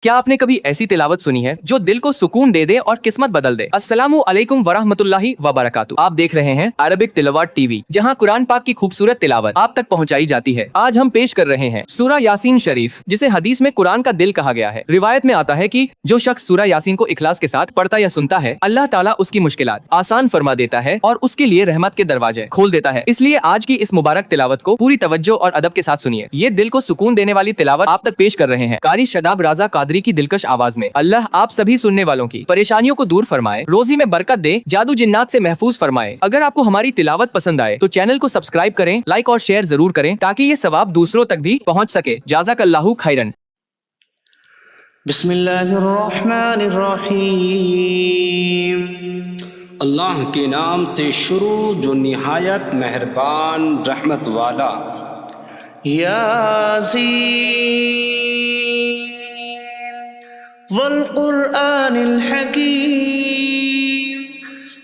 کیا آپ نے کبھی ایسی تلاوت سنی ہے جو دل کو سکون دے دے اور قسمت بدل دے؟ السلام علیکم ورحمۃ اللہ وبرکاتہ۔ آپ دیکھ رہے ہیں عربک تلاوت ٹی وی، جہاں قرآن پاک کی خوبصورت تلاوت آپ تک پہنچائی جاتی ہے۔ آج ہم پیش کر رہے ہیں سورہ یاسین شریف، جسے حدیث میں قرآن کا دل کہا گیا ہے۔ روایت میں آتا ہے کہ جو شخص سورہ یاسین کو اخلاص کے ساتھ پڑھتا یا سنتا ہے، اللہ تعالیٰ اس کی مشکلات آسان فرما دیتا ہے اور اس کے لیے رحمت کے دروازے کھول دیتا ہے۔ اس لیے آج کی اس مبارک تلاوت کو پوری توجہ اور ادب کے ساتھ سنیے۔ یہ دل کو سکون دینے والی تلاوت آپ تک پیش کر رہے ہیں قاری شاداب رضا قادری کی دلکش آواز میں۔ اللہ آپ سبھی سننے والوں کی پریشانیوں کو دور فرمائے، روزی میں برکت دے، جادو جنات سے محفوظ فرمائے۔ اگر آپ کو ہماری تلاوت پسند آئے تو چینل کو سبسکرائب کریں، لائک اور شیئر ضرور کریں تاکہ یہ ثواب دوسروں تک بھی پہنچ سکے۔ جزاک اللہ خیرن۔ بسم اللہ الرحمن الرحیم۔ اللہ کے نام سے شروع جو نہایت مہربان رحمت والا۔ یاسین والقرآن الحکیم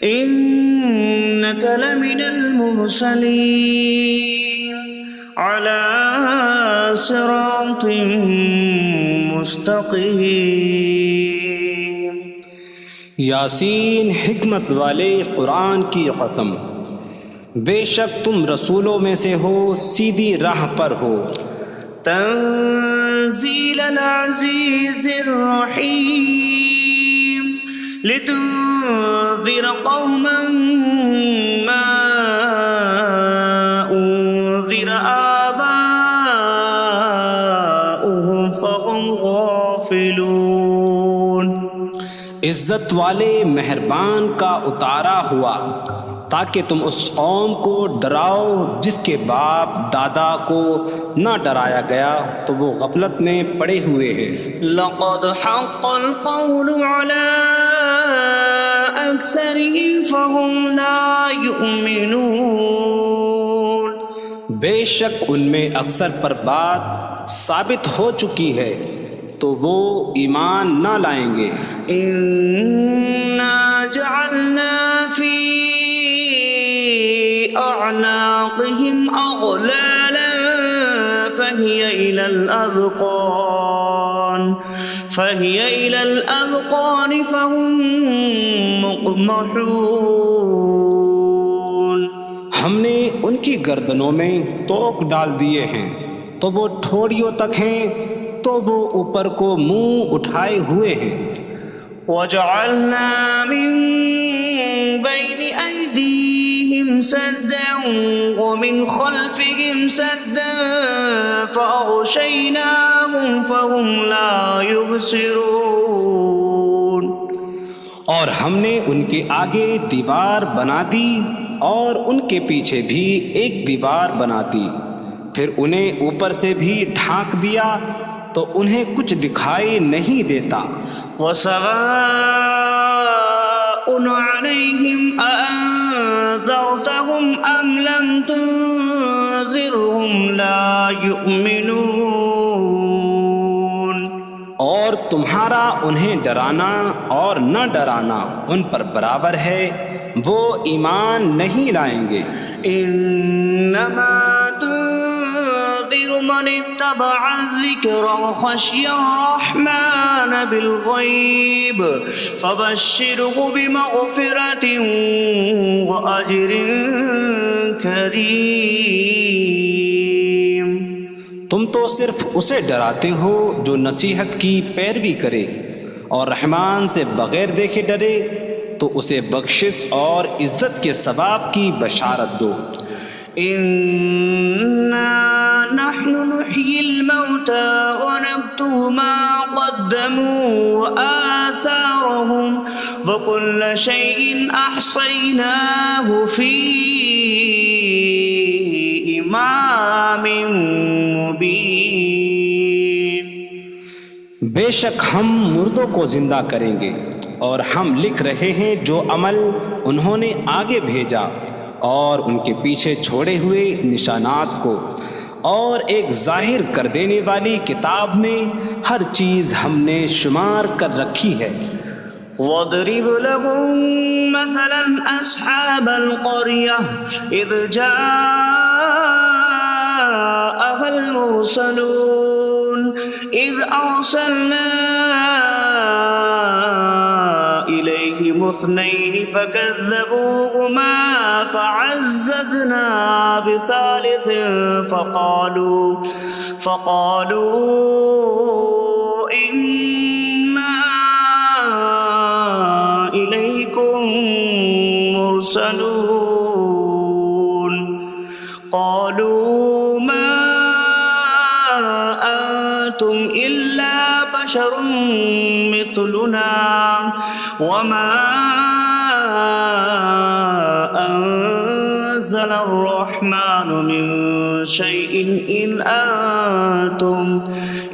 انک لمن المرسلین علی صراط مستقیم۔ یاسین حکمت والے قرآن کی قسم، بے شک تم رسولوں میں سے ہو، سیدھی راہ پر ہو۔ تنزیل العزیز الرحیم لتنذر قوما ما انذر آباؤهم فهم غافلون۔ عزت والے مہربان کا اتارا ہوا تاکہ تم اس قوم کو ڈراؤ جس کے باپ دادا کو نہ ڈرایا گیا تو وہ غفلت میں پڑے ہوئے ہیں۔ لقد حق القول على اکثرهم فهم لا يؤمنون۔ بے شک ان میں اکثر پر بات ثابت ہو چکی ہے تو وہ ایمان نہ لائیں گے۔ انا جعلنا فی اعناقهم اغلالا فهي الى الاذقان فهم مقمحون۔ ہم نے ان کی گردنوں میں توق ڈال دیے ہیں تو وہ ٹھوڑیوں تک ہیں، تو وہ اوپر کو منہ اٹھائے ہوئے ہیں۔ وَجَعَلْنَا مِن بَيْنِ أَيْدِيهِمْ سَدًّا وَمِنْ خَلْفِهِمْ سَدًّا فَأَغْشَيْنَاهُمْ فَهُمْ لَا يُبْصِرُونَ۔ اور ہم نے ان کے آگے دیوار بنا دی اور ان کے پیچھے بھی ایک دیوار بنا دی، پھر انہیں اوپر سے بھی ڈھانک دیا تو انہیں کچھ دکھائی نہیں دیتا۔ وَسَوَاءٌ عَلَيْهِمْ أَأَنذَرْتَهُمْ أَمْ لَمْ تُنذِرْهُمْ لَا يُؤْمِنُونَ۔ اور تمہارا انہیں ڈرانا اور نہ ڈرانا ان پر برابر ہے، وہ ایمان نہیں لائیں گے۔ انما من اتبع الذکر وخشی الرحمن بالغیب فبشرہ بمغفرۃ واجر کریم۔ تم تو صرف اسے ڈراتے ہو جو نصیحت کی پیروی کرے اور رحمان سے بغیر دیکھے ڈرے، تو اسے بخشش اور عزت کے ثواب کی بشارت دو۔ اِنَّا نحن نحيي الموتى ونكتب ما قدموا وآثارهم وكل شيء أحصيناه في إمام مبين۔ بے شک ہم مردوں کو زندہ کریں گے اور ہم لکھ رہے ہیں جو عمل انہوں نے آگے بھیجا اور ان کے پیچھے چھوڑے ہوئے نشانات کو، اور ایک ظاہر کر دینے والی کتاب میں ہر چیز ہم نے شمار کر رکھی ہے۔ وَاضْرِبْ لَهُم مَّثَلًا أَصْحَابَ الْقَرْيَةِ إِذْ جَاءَهَا الْمُرْسَلُونَ إِذْ أَرْسَلْنَا اثنين فكذبوهما فعززنا بثالث فقالوا إنا إليكم مرسلون قالوا ما أنتم إلا بشر مثلنا وما أنزل الرحمن من شيء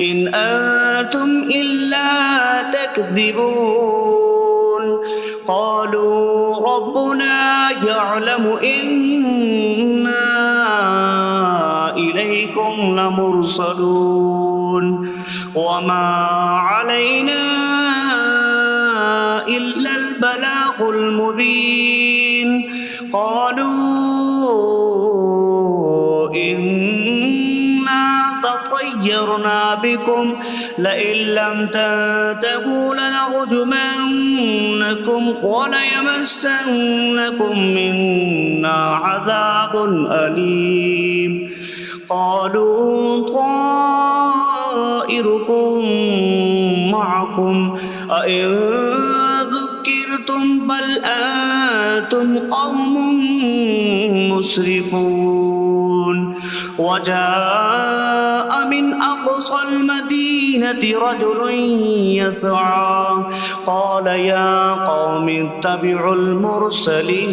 إن أنتم إلا تكذبون قالوا ربنا يعلم إنا إليكم لمرسلون وما علينا إلا البلاغ المبين قالوا إنا تطيرنا بكم لئن لم تنتهوا لنرجمنكم وليمسنكم منا عذاب أليم قالوا طائركم معكم أئن ذكرتم بل أنتم قوم مسرفون وجاء من أقصى المدينة رجل يسعى قال يا قوم اتبعوا المرسلين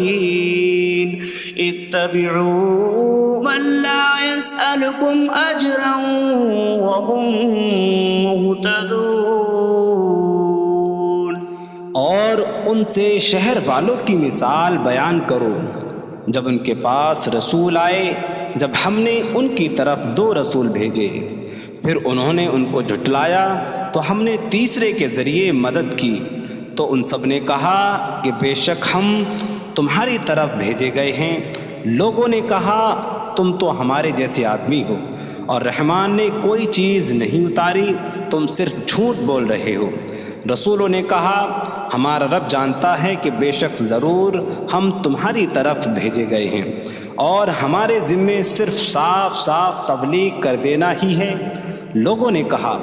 اتبعوا من لا يسألكم أجرا وهم مهتدون اور ان سے شہر والوں کی مثال بیان کرو جب ان کے پاس رسول آئے جب ہم نے ان کی طرف 2 رسول بھیجے پھر انہوں نے ان کو جھٹلایا تو ہم نے تیسرے کے ذریعے مدد کی تو ان سب نے کہا کہ بے شک ہم تمہاری طرف بھیجے گئے ہیں لوگوں نے کہا تم تو ہمارے جیسے آدمی ہو اور رحمان نے کوئی چیز نہیں اتاری تم صرف جھوٹ بول رہے ہو رسولوں نے کہا ہمارا رب جانتا ہے کہ بے شک ضرور ہم تمہاری طرف بھیجے گئے ہیں اور ہمارے ذمے صرف صاف صاف تبلیغ کر دینا ہی ہے لوگوں نے کہا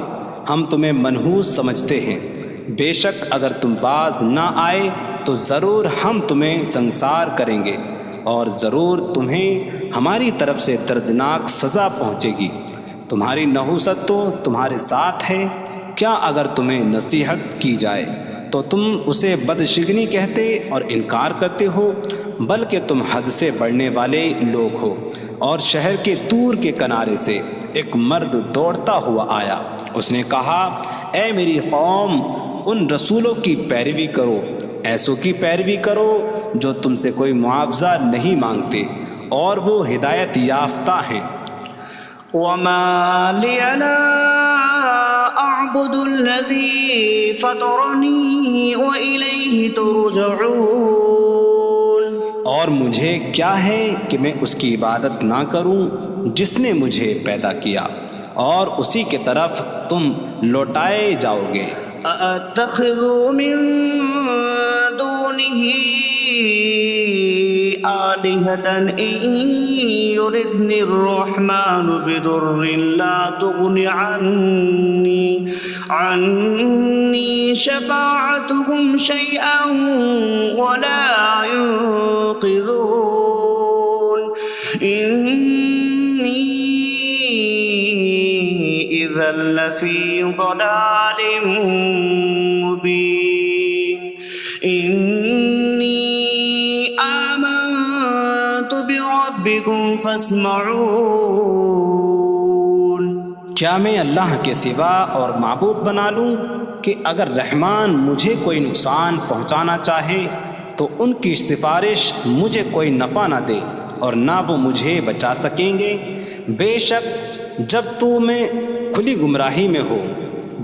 ہم تمہیں منحوس سمجھتے ہیں بے شک اگر تم باز نہ آئے تو ضرور ہم تمہیں سنسار کریں گے اور ضرور تمہیں ہماری طرف سے دردناک سزا پہنچے گی تمہاری نحوست تو تمہارے ساتھ ہے کیا اگر تمہیں نصیحت کی جائے تو تم اسے بدشگنی کہتے اور انکار کرتے ہو بلکہ تم حد سے بڑھنے والے لوگ ہو اور شہر کے دور کے کنارے سے ایک مرد دوڑتا ہوا آیا اس نے کہا اے میری قوم ان رسولوں کی پیروی کرو ایسوں کی پیروی کرو جو تم سے کوئی معاوضہ نہیں مانگتے اور وہ ہدایت یافتہ ہیں وما لي لا أعبد الذي فطرني وإليه ترجعون اور مجھے کیا ہے کہ میں اس کی عبادت نہ کروں جس نے مجھے پیدا کیا اور اسی کے طرف تم لوٹائے جاؤ گے أأتخذ من دونه آلهة إن يردني الرحمن بضر لا تغن عني شفاعتهم شيئا ولا ينقذون إني إذا لفي ضلال مبين إني آمنت بربكم فاسمعون کیا میں اللہ کے سوا اور معبود بنا لوں کہ اگر رحمان مجھے کوئی نقصان پہنچانا چاہے تو ان کی سفارش مجھے کوئی نفع نہ دے اور نہ وہ مجھے بچا سکیں گے بے شک جب میں کھلی گمراہی میں ہو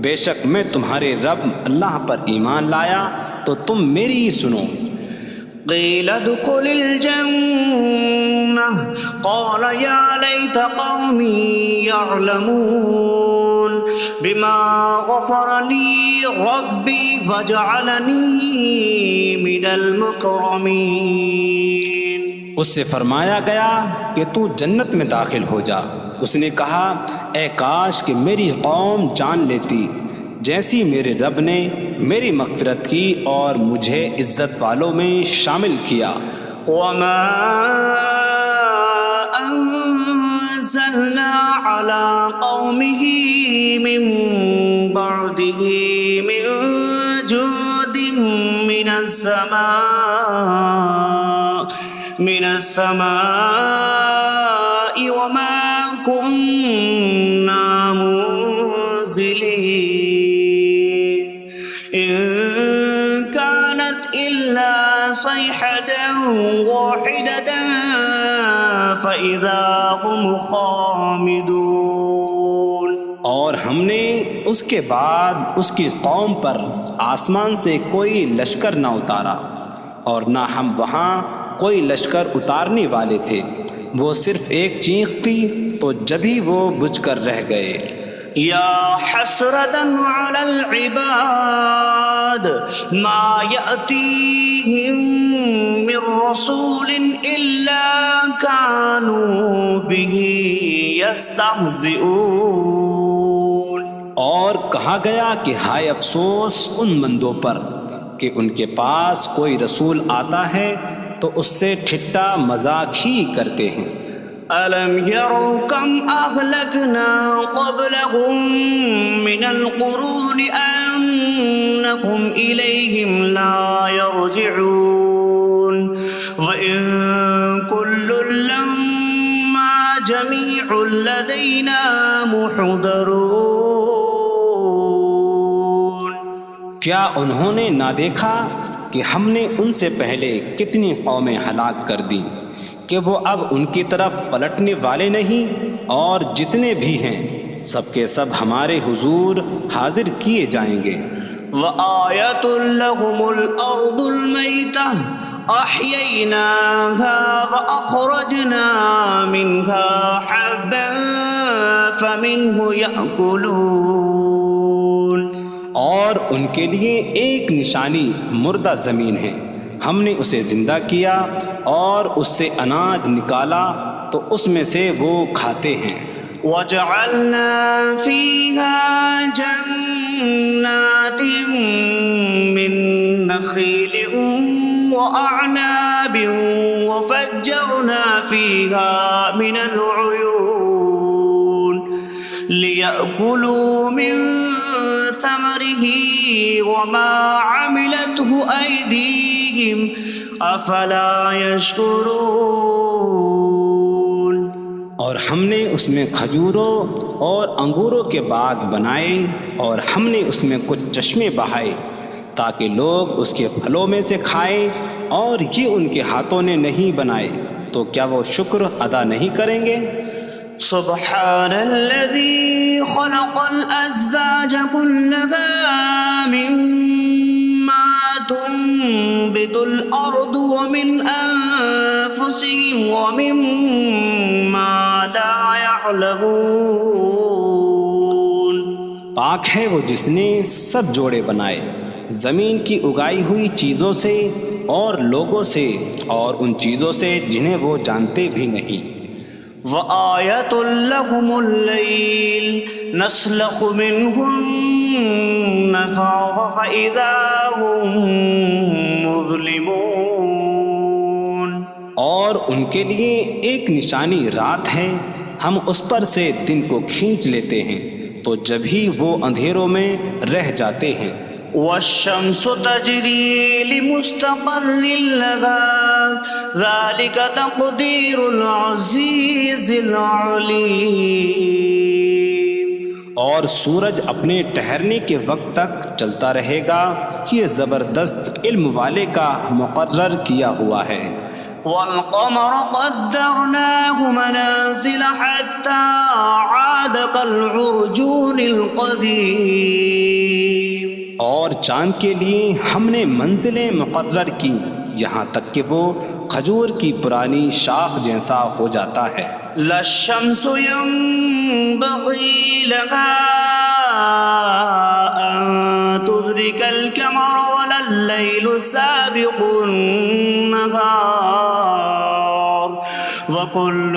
بے شک میں تمہارے رب اللہ پر ایمان لایا تو تم میری ہی سنو قيل ادخل الجنة قال يا ليت قومي يعلمون بما غفر لي ربي فاجعلني من المكرمين. اس سے فرمایا گیا کہ تو جنت میں داخل ہو جا. اس نے کہا اے کاش کہ میری قوم جان لیتی جیسی میرے رب نے میری مغفرت کی اور مجھے عزت والوں میں شامل کیا. وما أنزلنا على قومه من بعده من جود من السماء وما كنا منزلين إن كانت إلا صيحة واحدة فإذا هم خامدون. اور ہم نے اس کے بعد اس کی قوم پر آسمان سے کوئی لشکر نہ اتارا اور نہ ہم وہاں کوئی لشکر اتارنے والے تھے. وہ صرف ایک چیخ تھی تو جبھی وہ بجھ کر رہ گئے. یا حسرة على العباد ما يأتيهم من رسول إلا كانوا به يستهزئون. اور کہا گیا کہ ہائے افسوس ان بندوں پر کہ ان کے پاس کوئی رسول آتا ہے تو اس سے ٹھٹا مذاق ہی کرتے ہیں. ألم يروا كم أهلكنا قبلهم من القرون أنكم إليهم لا يرجعون وإن كل لما جميع لدينا محضرون. کیا انہوں نے نہ دیکھا کہ ہم نے ان سے پہلے کتنی قومیں ہلاک کر دیں کہ وہ اب ان کی طرف پلٹنے والے نہیں، اور جتنے بھی ہیں سب کے سب ہمارے حضور حاضر کیے جائیں گے. وآية لهم الأرض الميتة أحييناها وأخرجنا منها حبا فمنه يأكلون. اور ان کے لیے ایک نشانی مردہ زمین ہے، ہم نے اسے زندہ کیا اور اس سے اناج نکالا تو اس میں سے وہ کھاتے ہیں. وجعلنا فيها جنات من نخيل وأعناب وفجرنا فيها من العيون ليأكلوا من ثمره وما عملته أيديهم أفلا يشكرون. اور ہم نے اس میں کھجوروں اور انگوروں کے باغ بنائے اور ہم نے اس میں کچھ چشمے بہائے تاکہ لوگ اس کے پھلوں میں سے کھائیں، اور یہ ان کے ہاتھوں نے نہیں بنائے تو کیا وہ شکر ادا نہیں کریں گے؟ سبحان الذي خلق الأزواج كلها مما تنبت الأرض ومن أنفسهم ومما لا يعلمون. پاک ہے وہ جس نے سب جوڑے بنائے زمین کی اگائی ہوئی چیزوں سے اور لوگوں سے اور ان چیزوں سے جنہیں وہ جانتے بھی نہیں. وآية لهم الليل نسلخ منه النهار فإذا هم مظلمون. اور ان کے لیے ایک نشانی رات ہے، ہم اس پر سے دن کو کھینچ لیتے ہیں تو جبھی وہ اندھیروں میں رہ جاتے ہیں. والشمس تجري لمستقر لها ذلك تقدير العزيز العليم. اور سورج اپنے ٹھہرنے کے وقت تک چلتا رہے گا، یہ زبردست علم والے کا مقرر کیا ہوا ہے. والقمر قدرناه منازل حتى عاد كالعرجون القديم. اور چاند کے لیے ہم نے منزلیں مقرر کی یہاں تک کہ وہ کھجور کی پرانی شاخ جیسا ہو جاتا ہے. لا الشمس ينبغي لها أن تدرك القمر ولا الليل سابق النهار وكل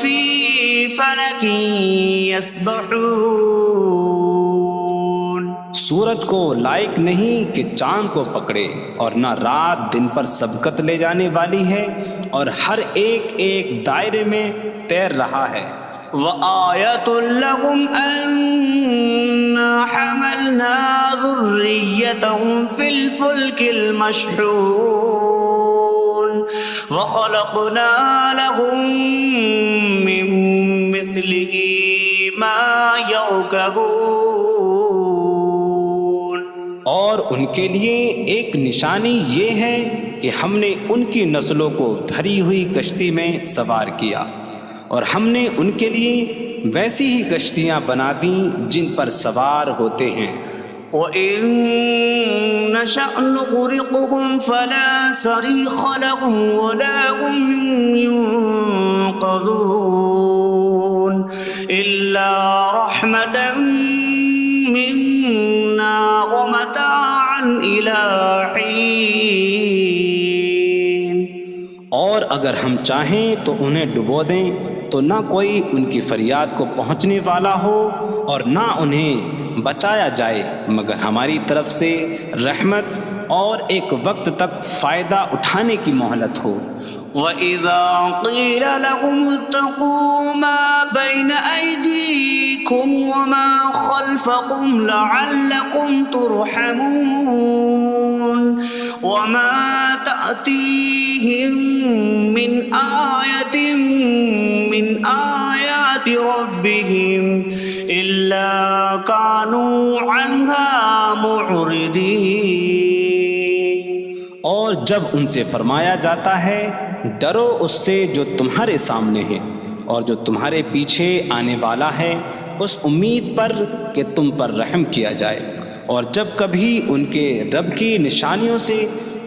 في فلك يسبحون. سورج کو لائق نہیں کہ چاند کو پکڑے، اور نہ رات دن پر سبقت لے جانے والی ہے، اور ہر ایک ایک دائرے میں تیر رہا ہے. وآية لهم أنا حملنا ذريتهم في الفلك المشحون وخلقنا لهم من مثله ما يركبون. اور ان کے لیے ایک نشانی یہ ہے کہ ہم نے ان کی نسلوں کو بھری ہوئی کشتی میں سوار کیا، اور ہم نے ان کے لیے ویسی ہی کشتیاں بنا دیں جن پر سوار ہوتے ہیں. وَإِن نَّشَأْ نُغْرِقْهُمْ فَلَا صَرِيخَ لَهُمْ وَلَا هُمْ يُنقَذُونَ إِلَّا رَحْمَةً مِّنَّا وَمَتَاعًا إِلَىٰ حِينٍ. اور اگر ہم چاہیں تو انہیں ڈبو دیں تو نہ کوئی ان کی فریاد کو پہنچنے والا ہو اور نہ انہیں بچایا جائے مگر ہماری طرف سے رحمت اور ایک وقت تک فائدہ اٹھانے کی مہلت ہو. وَإِذَا قِيلَ لَهُمُ اتَّقُوا مَا بَيْنَ أَيْدِيكُمْ وَمَا خَلْفَكُمْ لَعَلَّكُمْ تُرْحَمُونَ وَمَا تَأْتِيهِمْ مِنْ آيَةٍ مِنْ آيَاتِ رَبِّهِمْ إِلَّا كَانُوا عَنْهَا مُعْرِضِينَ. اور جب ان سے فرمایا جاتا ہے ڈرو اس سے جو تمہارے سامنے ہے اور جو تمہارے پیچھے آنے والا ہے، اس امید پر کہ تم پر رحم کیا جائے، اور جب کبھی ان کے رب کی نشانیوں سے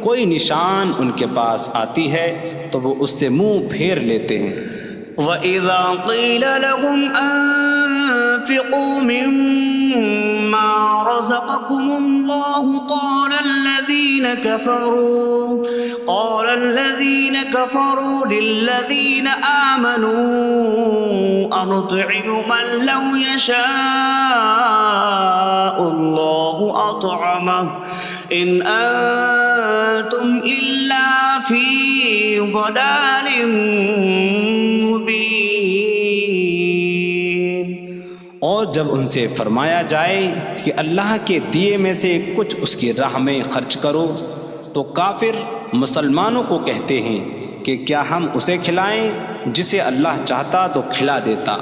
کوئی نشان ان کے پاس آتی ہے تو وہ اس سے منہ پھیر لیتے ہیں. وَإِذَا قِيلَ لَهُمْ أَنفِقُوا مِمَّا رَزَقَكُمُ اللَّهُ قَالَ الَّذِينَ كَفَرُوا لِلَّذِينَ آمَنُوا أَنُطْعِمُ مَن لَّوْ يَشَاءُ اللَّهُ أَطْعَمَهُ إِنْ أَنتُمْ إِلَّا فِي ضَلَالٍ مُّبِينٍ. اور جب ان سے فرمایا جائے کہ اللہ کے دیے میں سے کچھ اس کی راہ میں خرچ کرو تو کافر مسلمانوں کو کہتے ہیں کہ کیا ہم اسے کھلائیں جسے اللہ چاہتا تو کھلا دیتا،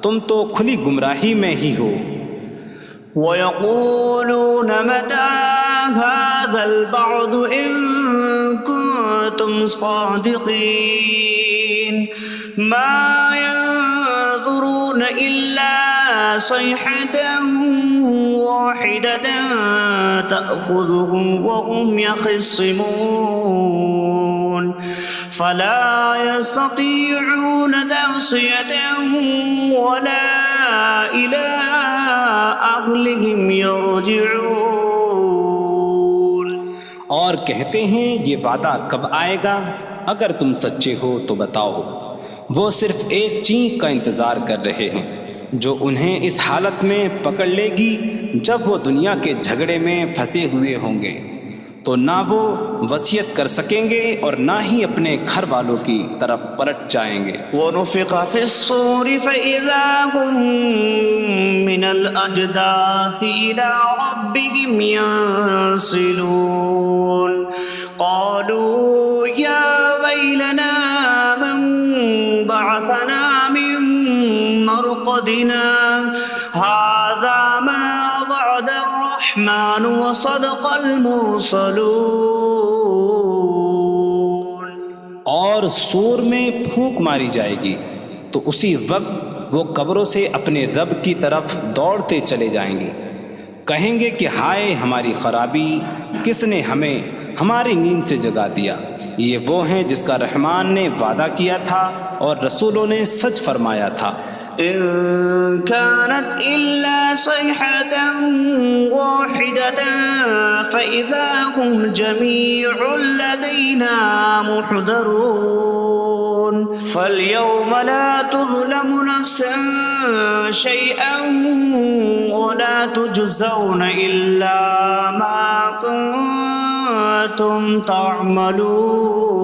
تم تو کھلی گمراہی میں ہی ہو. وَيَقُولُونَ مَتَىٰ هَٰذَا الْوَعْدُ إِن كُنتُمْ صَادِقِينَ مَا يَنظُرُونَ إِلَّا صَيْحَةً وَاحِدَةً تَأْخُذُهُمْ وَهُمْ يَخِصِّمُونَ فَلَا يَسْتَطِيعُونَ تَوْصِيَةً وَلَا إِلَىٰ أَهْلِهِمْ يَرْجِعُونَ. اور کہتے ہیں یہ وعدہ کب آئے گا؟ اگر تم سچے ہو تو بتاؤ. وہ صرف ایک چینک کا انتظار کر رہے ہیں جو انہیں اس حالت میں پکڑ لے گی جب وہ دنیا کے جھگڑے میں پھنسے ہوئے ہوں گے، تو نہ وہ وصیت کر سکیں گے اور نہ ہی اپنے گھر والوں کی طرف پلٹ جائیں گے. وَنُفِخَ فِي الصُّورِ فَإِذَا هُم مِّنَ الْأَجْدَاثِ إِلَىٰ رَبِّهِمْ يَنسِلُونَ قَالُوا يَا وَيْلَنَا مَن بَعَثَنَا مِن مَّرْقَدِنَا هَٰذَا مَا وَعَدَ الرَّحْمَٰنُ وَصَدَقَ الْمُرْسَلُونَ. اور سور میں پھونک ماری جائے گی تو اسی وقت وہ قبروں سے اپنے رب کی طرف دوڑتے چلے جائیں گے، کہیں گے کہ ہائے ہماری خرابی، کس نے ہمیں ہماری نیند سے جگا دیا. یہ وہ ہیں جس کا رحمان نے وعدہ کیا تھا اور رسولوں نے سچ فرمایا تھا. إن كانت إلا صيحة واحدة فإذا هم جميع لدينا محضرون فاليوم لا تظلم نفس شيئا ولا تجزون إلا ما كنتم تعملون.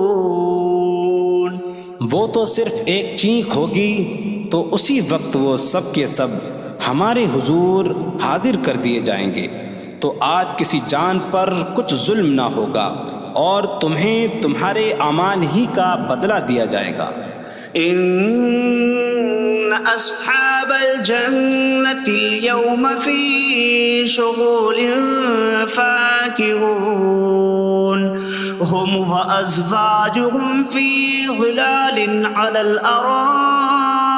وہ تو صرف ایک چینخ ہوگی تو اسی وقت وہ سب کے سب ہمارے حضور حاضر کر دیے جائیں گے. تو آج کسی جان پر کچھ ظلم نہ ہوگا اور تمہیں تمہارے اعمال ہی کا بدلہ دیا جائے گا. إن أصحاب الجنة اليوم في شغل فاكهون هم وأزواجهم في ظلال على الأرائك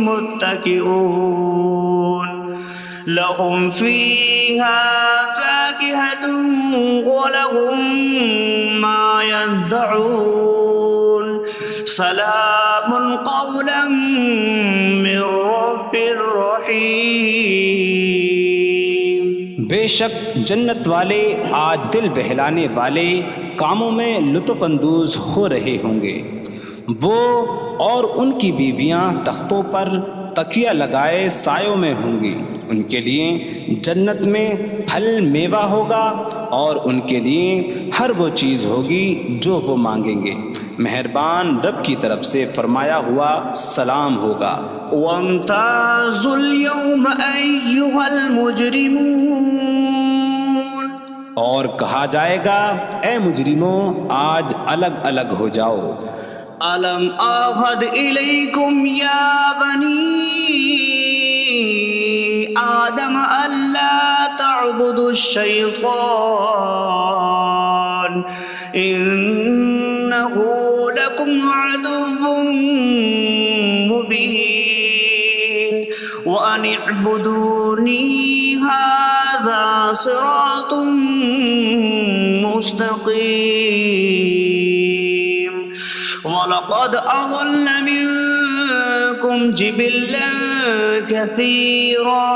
متكئون لهم فيها فاكهة ولهم ما يدعون سلام قولا من رب رحیم. بے شک جنت والے آج دل بہلانے والے کاموں میں لطف اندوز ہو رہے ہوں گے. وہ اور ان کی بیویاں تختوں پر تکیہ لگائے سایوں میں ہوں گی. ان کے لیے جنت میں پھل میوہ ہوگا اور ان کے لیے ہر وہ چیز ہوگی جو وہ مانگیں گے. مہربان رب کی طرف سے فرمایا ہوا سلام ہوگا. وامتازوا اليوم أيها المجرمون. اور کہا جائے گا اے مجرموں آج الگ الگ ہو جاؤ. ألم أعهد إليكم يا بني آدم ألا تعبدوا الشيطان إنه لكم عدو مبين وأن اعبدوني هذا صراط مستقيم. وَلَقَدْ أَضَلَّ مِنكُمْ جِبِلًّا كَثِيرًا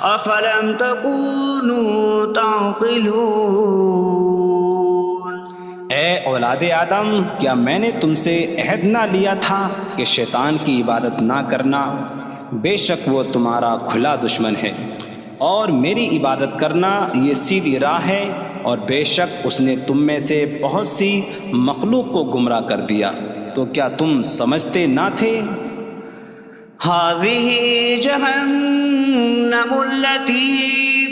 أَفَلَمْ تَكُونُوا تَعْقِلُونَ. اے اولاد آدم کیا میں نے تم سے عہد نہ لیا تھا کہ شیطان کی عبادت نہ کرنا؟ بے شک وہ تمہارا کھلا دشمن ہے اور میری عبادت کرنا یہ سیدھی راہ ہے. اور بے شک اس نے تم میں سے بہت سی مخلوق کو گمراہ کر دیا. تو کیا تم سمجھتے نہ تھے؟ هذه جهنم التي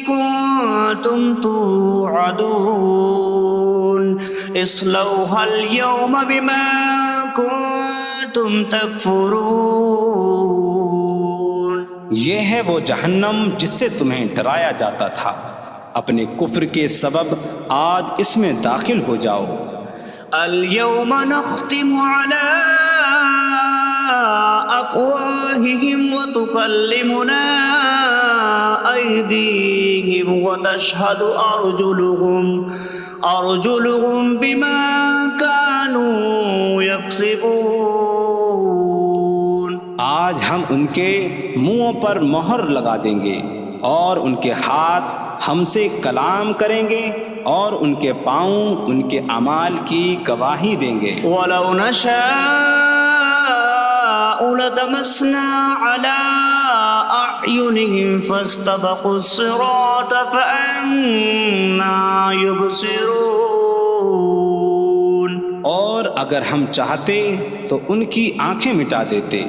كنتم توعدون اصلوها اليوم بما كنتم تكفرون. یہ ہے وہ جہنم جس سے تمہیں ڈرایا جاتا تھا. اپنے کفر کے سبب آج اس میں داخل ہو جاؤ. اليوم نختم على أفواههم وتكلمنا أيديهم وتشهد أرجلهم بما كانوا يكسبون. آج ہم ان کے منہوں پر مہر لگا دیں گے اور ان کے ہاتھ ہم سے کلام کریں گے اور ان کے پاؤں ان کے اعمال کی گواہی دیں گے. وَلَوْ نَشَاءُ لَطَمَسْنَا عَلَىٰ أَعْيُنِهِمْ فَاسْتَبَقُوا الصِّرَاطَ فَأَنَّىٰ يُبْصِرُونَ. اور اگر ہم چاہتے تو ان کی آنکھیں مٹا دیتے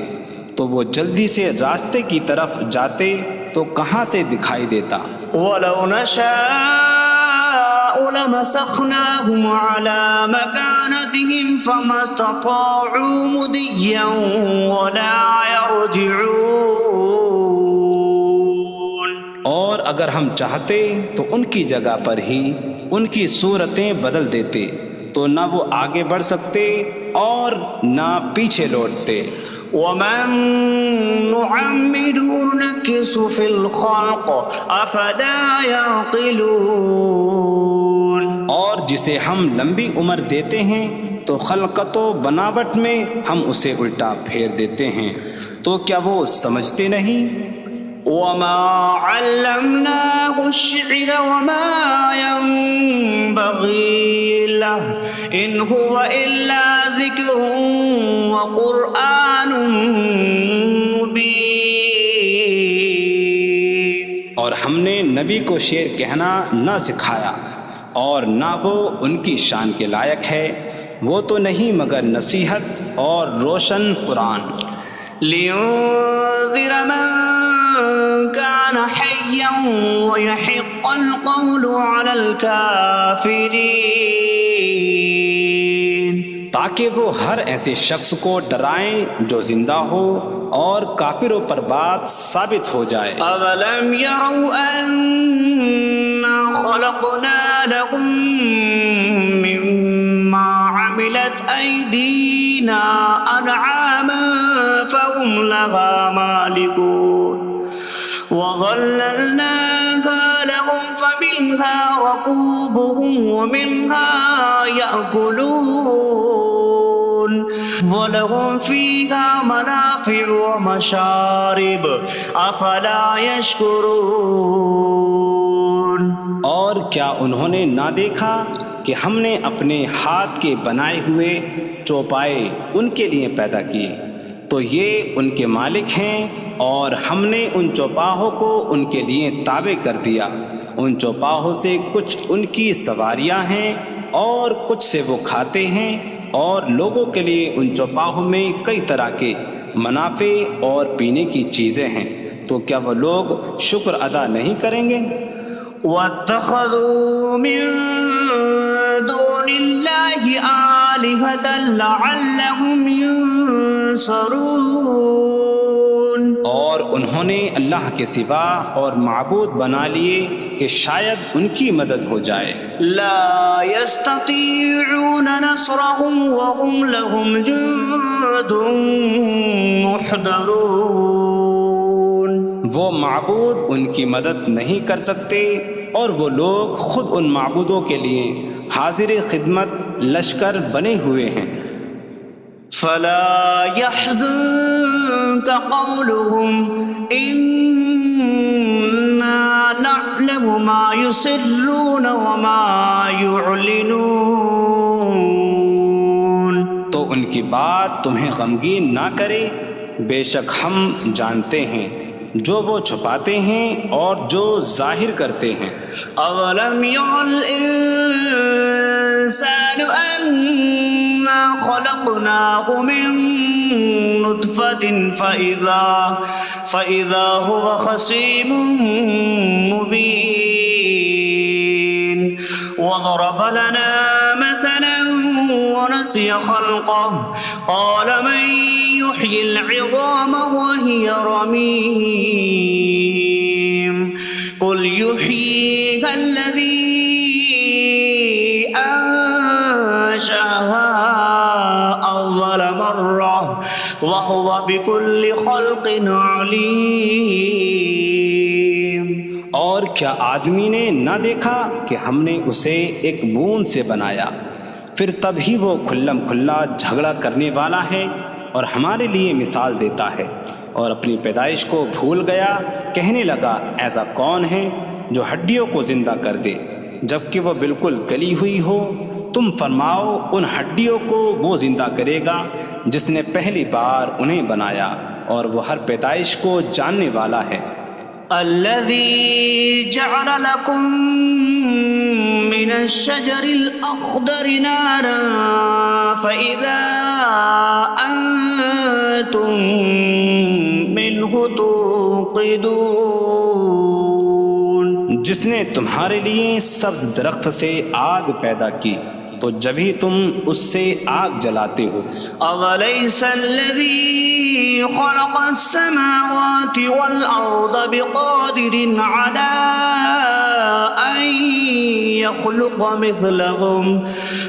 تو وہ جلدی سے راستے کی طرف جاتے تو کہاں سے دکھائی دیتا. وَلَوْ نَشَاءُ لَمَسَخْنَاهُمْ عَلَىٰ مَكَانَتِهِمْ فَمَا اسْتَطَاعُوا مُضِيًّا وَلَا يَرْجِعُونَ. اور اگر ہم چاہتے تو ان کی جگہ پر ہی ان کی صورتیں بدل دیتے تو نہ وہ آگے بڑھ سکتے اور نہ پیچھے لوٹتے. وَمَن نُعَمِّرْهُ نُنَكِّسْهُ فِي الْخَلْقِ أَفَلَا يَعْقِلُونَ. اور جسے ہم لمبی عمر دیتے ہیں تو خلقت و بناوٹ میں ہم اسے الٹا پھیر دیتے ہیں. تو کیا وہ سمجھتے نہیں؟ وما علمناه الشعر وما ينبغي له إن هو إلا ذكر وقرآن مبين. اور ہم نے نبی کو شعر کہنا نہ سکھایا اور نہ وہ ان کی شان کے لائق ہے، وہ تو نہیں مگر نصیحت اور روشن قرآن. لينذر من كان حيا ويحق القول على الكافرين. تاکہ وہ ہر ایسے شخص کو ڈرائیں جو زندہ ہو اور کافروں پر بات ثابت ہو جائے. أولم يروا أنا خلقنا لهم مما عملت أيدينا أنعاما فهم لها مالكون وظللناها لهم فمنها ركوبهم ومنها يأكلون وَلَهُمْ فِيهَا مَنَافِعُ وَمَشَارِبُ أَفَلَا يَشْكُرُونَ. اور کیا انہوں نے نہ دیکھا کہ ہم نے اپنے ہاتھ کے بنائے ہوئے چوپائے ان کے لیے پیدا کیے، تو یہ ان کے مالک ہیں، اور ہم نے ان چوپاہوں کو ان کے لیے تابع کر دیا. ان چوپاہوں سے کچھ ان کی سواریاں ہیں اور کچھ سے وہ کھاتے ہیں، اور لوگوں کے لیے ان چوپاہوں میں کئی طرح کے منافع اور پینے کی چیزیں ہیں. تو کیا وہ لوگ شکر ادا نہیں کریں گے؟ وَاتَّخَذُوا مِن دُونِ اللَّهِ آلِهَةً لَعَلَّهُمْ يُنصَرُونَ. اور انہوں نے اللہ کے سوا اور معبود بنا لیے کہ شاید ان کی مدد ہو جائے. لا يستطيعون نصرهم وهم لهم جند محضرون. وہ معبود ان کی مدد نہیں کر سکتے، اور وہ لوگ خود ان معبودوں کے لیے حاضر خدمت لشکر بنے ہوئے ہیں. فلا يحزنك قولهم إنا نعلم ما يسرون وما يعلنون. تو ان کی بات تمہیں غمگین نہ کرے، بے شک ہم جانتے ہیں جو وہ چھپاتے ہیں اور جو ظاہر کرتے ہیں. أولم ير الإنسان أنا خلقناه من نطفة فإذا هو خصيم مبين. وضرب لنا مثلا ونسي خلقه قال من يحيي العظام وهي رميم قل يحييها الذي أنشأها أول مرة وهو بكل خلق عليم. اور کیا آدمی نے نہ دیکھا کہ ہم نے اسے ایک بوند سے بنایا، پھر تب ہی وہ کھلم کھلا جھگڑا کرنے والا ہے اور ہمارے لیے مثال دیتا ہے. اور اپنی پیدائش کو بھول گیا، کہنے لگا ایسا کون ہے جو ہڈیوں کو زندہ کر دے جبکہ وہ بالکل گلی ہوئی ہو؟ تم فرماؤ ان ہڈیوں کو وہ زندہ کرے گا جس نے پہلی بار انہیں بنایا، اور وہ ہر پیدائش کو جاننے والا ہے. الذي جعل لكم من الشجر الأخضر نارا فإذا أنتم منه توقدون. جس نے تمہارے لیے سبز درخت سے آگ پیدا کی تو جب ہی تم اس سے آگ جلاتے ہو. أوليس الذي خلق السماوات والأرض بقادر على أن يخلق مثلهم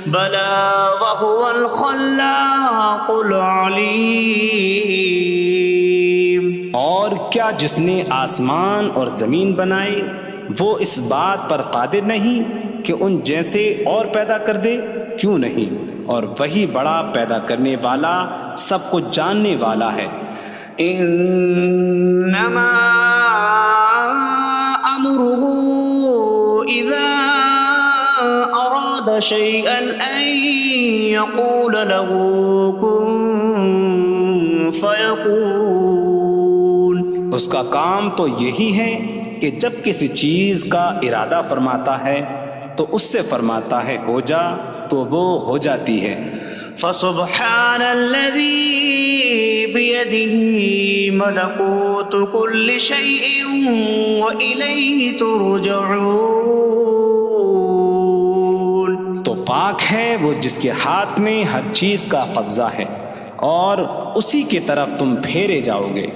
بلى وهو الخلاق العليم. اور کیا جس نے آسمان اور زمین بنائے وہ اس بات پر قادر نہیں کہ ان جیسے اور پیدا کر دے؟ کیوں نہیں، اور وہی بڑا پیدا کرنے والا سب کچھ جاننے والا ہے. إنما أمره إذا أراد شيئا أن يقول له كن فيكون. اس کا کام تو یہی ہے کہ جب کسی چیز کا ارادہ فرماتا ہے تو اس سے فرماتا ہے ہو جا تو وہ ہو جاتی ہے. فسبحان الذي بيده ملكوت كل شيء وإليه ترجعون. تو پاک ہے وہ جس کے ہاتھ میں ہر چیز کا قبضہ ہے اور اسی کی طرف تم پھیرے جاؤ گے.